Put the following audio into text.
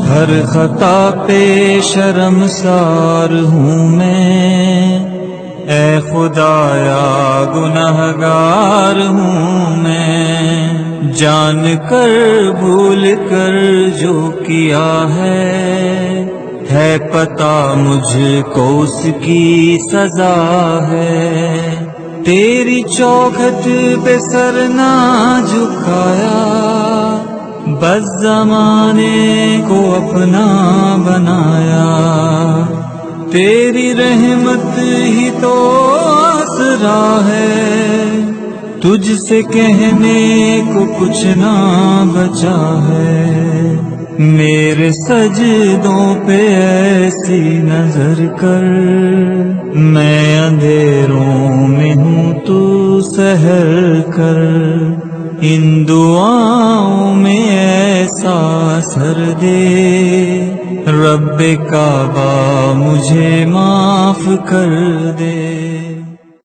ہر خطا پہ شرمسار ہوں میں، اے خدایا گنہگار ہوں میں، جان کر بھول کر جو کیا ہے پتہ مجھ کو اس کی سزا ہے۔ تیری چوکھٹ پہ سر نہ جھکایا، بس زمانے کو اپنا بنایا، تیری رحمت ہی تو آسرا ہے، تجھ سے کہنے کو کچھ نہ بچا ہے۔ میرے سجدوں پہ ایسی نظر کر، میں اندھیروں میں ہوں تو سحر کر، ان دعاؤں میں ایسا اثر دے، رب کعبہ مجھے معاف کر دے۔